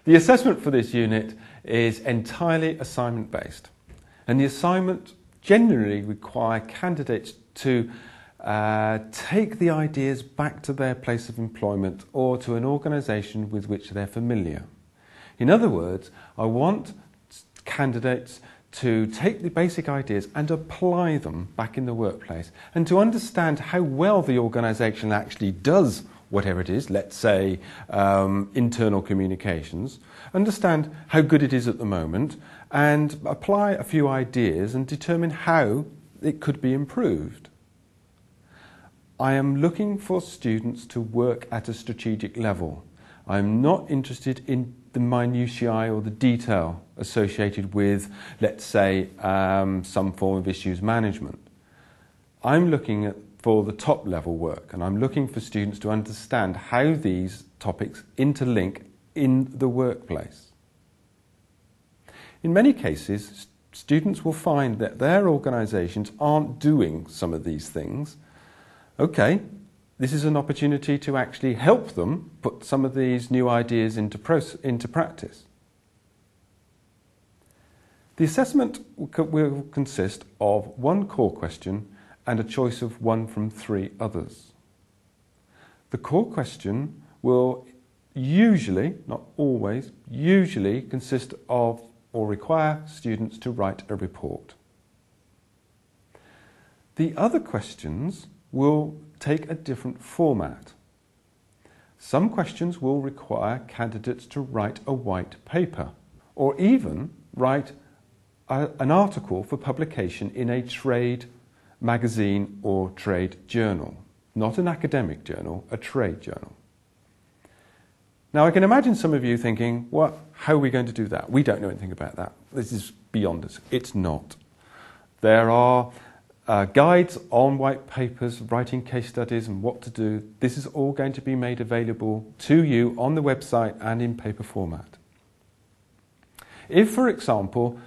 The assessment for this unit is entirely assignment-based, and the assignment generally require candidates to take the ideas back to their place of employment or to an organisation with which they're familiar. In other words, I want candidates to take the basic ideas and apply them back in the workplace, and to understand how well the organisation actually does whatever it is, let's say internal communications, understand how good it is at the moment, and apply a few ideas and determine how it could be improved. I am looking for students to work at a strategic level. I'm not interested in the minutiae or the detail associated with, let's say, some form of issues management. I'm looking for the top level work, and I'm looking for students to understand how these topics interlink in the workplace. In many cases, students will find that their organisations aren't doing some of these things. Okay, this is an opportunity to actually help them put some of these new ideas into practice. The assessment will consist of one core question and a choice of one from 3 others. The core question will usually, not always, usually consist of or require students to write a report. The other questions will take a different format. Some questions will require candidates to write a white paper, or even write an article for publication in a trade magazine or trade journal. Not an academic journal, a trade journal. Now I can imagine some of you thinking, well, how are we going to do that? We don't know anything about that. This is beyond us. It's not. There are guides on white papers, writing case studies and what to do. This is all going to be made available to you on the website and in paper format. If, for example,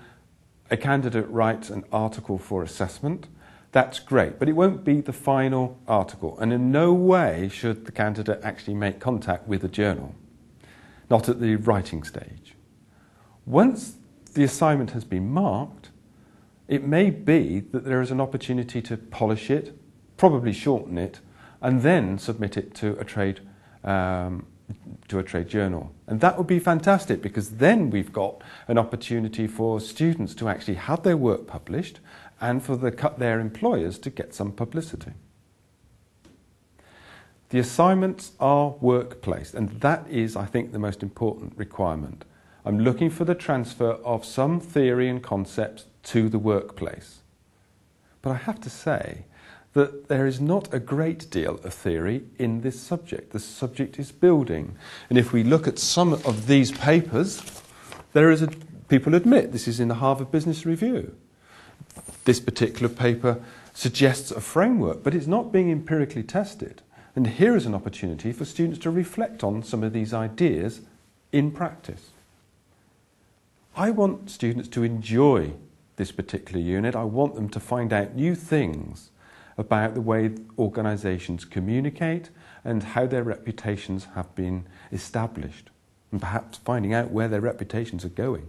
a candidate writes an article for assessment, that's great, but it won't be the final article, and in no way should the candidate actually make contact with the journal, not at the writing stage. Once the assignment has been marked, it may be that there is an opportunity to polish it, probably shorten it, and then submit it to a trade journal. And that would be fantastic, because then we've got an opportunity for students to actually have their work published and for their employers to get some publicity. The assignments are work-placed, and that is, I think, the most important requirement. I'm looking for the transfer of some theory and concepts to the workplace. But I have to say that there is not a great deal of theory in this subject. The subject is building. And if we look at some of these papers, people admit this is in the Harvard Business Review. This particular paper suggests a framework, but it's not being empirically tested. And here is an opportunity for students to reflect on some of these ideas in practice. I want students to enjoy this particular unit. I want them to find out new things about the way organisations communicate and how their reputations have been established, and perhaps finding out where their reputations are going.